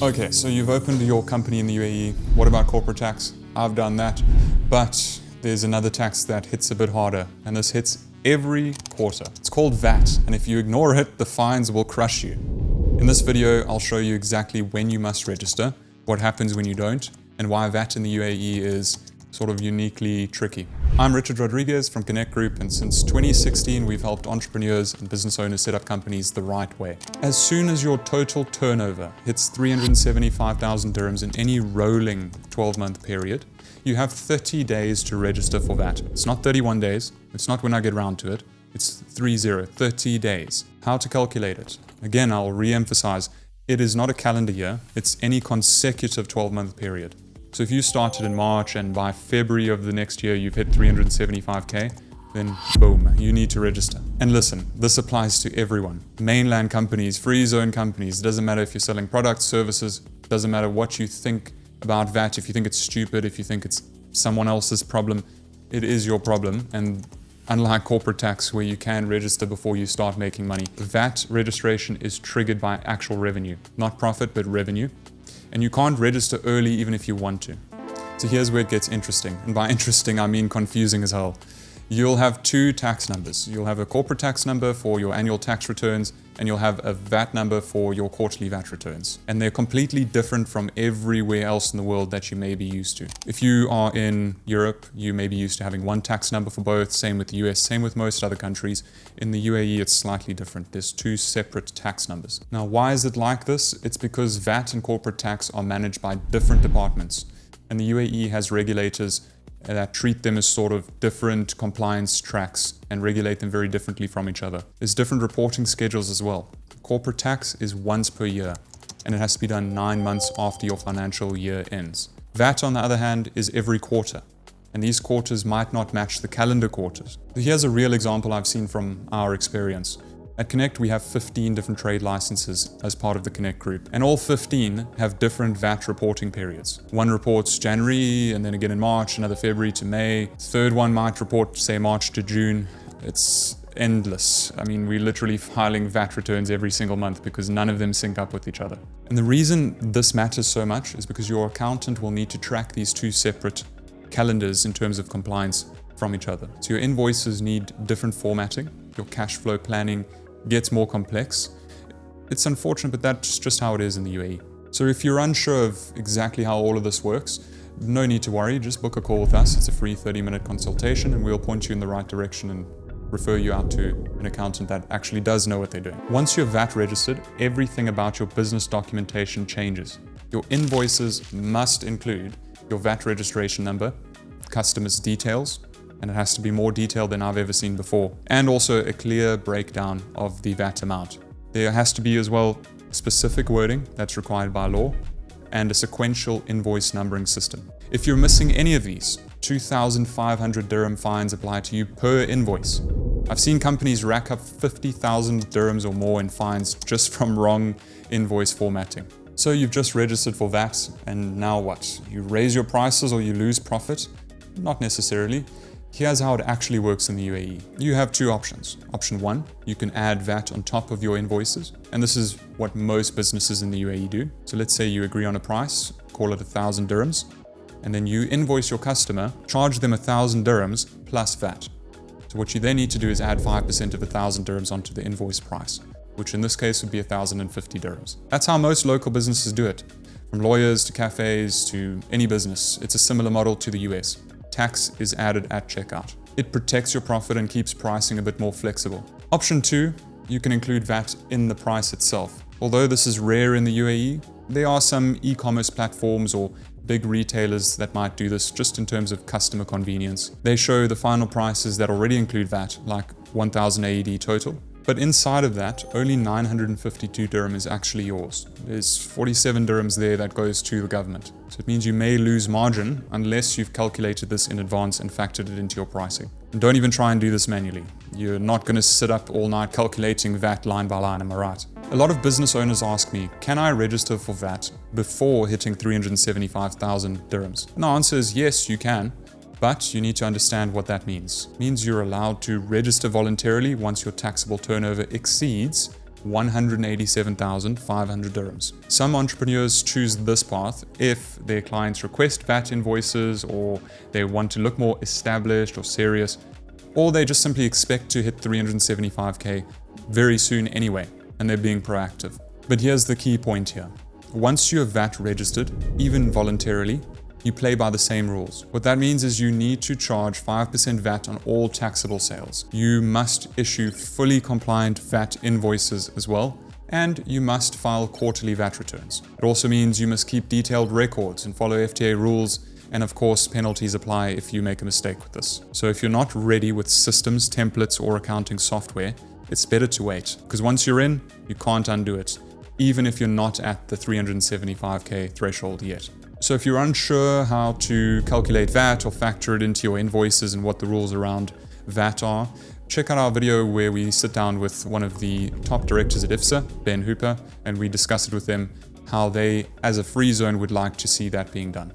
Okay, so you've opened your company in the UAE. What about corporate tax? I've done that, but there's another tax that hits a bit harder, and this hits every quarter. It's called VAT, and if you ignore it, the fines will crush you. In this video, I'll show you exactly when you must register, what happens when you don't, and why VAT in the UAE is sort of uniquely tricky. I'm Richard Rodriguez from Connect Group, and since 2016, we've helped entrepreneurs and business owners set up companies the right way. As soon as your total turnover hits 375,000 dirhams in any rolling 12-month period, you have 30 days to register for VAT. It's not 31 days. It's not when I get round to it. It's 30 days. How to calculate it? Again, I'll re-emphasize, it is not a calendar year. It's any consecutive 12-month period. So if you started in March and by February of the next year you've hit 375k, then boom, you need to register. And listen, this applies to everyone. Mainland companies, free zone companies, it doesn't matter if you're selling products, services, it doesn't matter what you think about VAT, if you think it's stupid, if you think it's someone else's problem, it is your problem. And unlike corporate tax where you can register before you start making money, VAT registration is triggered by actual revenue, not profit, but revenue. And you can't register early even if you want to. So here's where it gets interesting. And by interesting, I mean confusing as hell. You'll have two tax numbers. You'll have a corporate tax number for your annual tax returns, and you'll have a VAT number for your quarterly VAT returns. And they're completely different from everywhere else in the world that you may be used to. If you are in Europe, you may be used to having one tax number for both, same with the US, same with most other countries. In the UAE, it's slightly different. There's two separate tax numbers. Now, why is it like this? It's because VAT and corporate tax are managed by different departments. And the UAE has regulators that treat them as sort of different compliance tracks and regulate them very differently from each other. There's different reporting schedules as well. Corporate tax is once per year, and it has to be done 9 months after your financial year ends. VAT, on the other hand, is every quarter, and these quarters might not match the calendar quarters. So here's a real example I've seen from our experience. At Connect, we have 15 different trade licenses as part of the Connect group, and all 15 have different VAT reporting periods. One reports January, and then again in March, another February to May. Third one might report, say, March to June. It's endless. I mean, we're literally filing VAT returns every single month because none of them sync up with each other. And the reason this matters so much is because your accountant will need to track these two separate calendars in terms of compliance from each other. So your invoices need different formatting, your cash flow planning gets more complex. It's unfortunate, but that's just how it is in the UAE. So if you're unsure of exactly how all of this works, no need to worry, just book a call with us. It's a free 30-minute consultation and we'll point you in the right direction and refer you out to an accountant that actually does know what they're doing. Once you're VAT registered, everything about your business documentation changes. Your invoices must include your VAT registration number, customer's details, and it has to be more detailed than I've ever seen before, and also a clear breakdown of the VAT amount. There has to be as well specific wording that's required by law and a sequential invoice numbering system. If you're missing any of these, 2,500 dirham fines apply to you per invoice. I've seen companies rack up 50,000 dirhams or more in fines just from wrong invoice formatting. So you've just registered for VAT, and now what? You raise your prices or you lose profit? Not necessarily. Here's how it actually works in the UAE. You have two options. Option one, you can add VAT on top of your invoices. And this is what most businesses in the UAE do. So let's say you agree on a price, call it 1,000 dirhams, and then you invoice your customer, charge them 1,000 dirhams plus VAT. So what you then need to do is add 5% of 1,000 dirhams onto the invoice price, which in this case would be 1,050 dirhams. That's how most local businesses do it. From lawyers to cafes to any business, it's a similar model to the US. Tax is added at checkout. It protects your profit and keeps pricing a bit more flexible. Option two, you can include VAT in the price itself. Although this is rare in the UAE, there are some e-commerce platforms or big retailers that might do this just in terms of customer convenience. They show the final prices that already include VAT, like 1,000 AED total. But inside of that, only 952 dirham is actually yours. There's 47 dirhams there that goes to the government. So it means you may lose margin unless you've calculated this in advance and factored it into your pricing. And don't even try and do this manually. You're not going to sit up all night calculating VAT line by line, am I right? A lot of business owners ask me, can I register for VAT before hitting 375,000 dirhams? And the answer is yes, you can. But you need to understand what that means. It means you're allowed to register voluntarily once your taxable turnover exceeds 187,500 dirhams. Some entrepreneurs choose this path if their clients request VAT invoices, or they want to look more established or serious, or they just simply expect to hit 375k very soon anyway, and they're being proactive. But here's the key point here. Once you have VAT registered, even voluntarily, you play by the same rules. What that means is you need to charge 5% VAT on all taxable sales. You must issue fully compliant VAT invoices as well, and you must file quarterly VAT returns. It also means you must keep detailed records and follow FTA rules, and of course penalties apply if you make a mistake with this. So if you're not ready with systems, templates, or accounting software, it's better to wait, because once you're in, you can't undo it, even if you're not at the 375k threshold yet. So if you're unsure how to calculate VAT or factor it into your invoices and what the rules around VAT are, check out our video where we sit down with one of the top directors at IFSA, Ben Hooper, and we discuss it with them how they, as a free zone, would like to see that being done.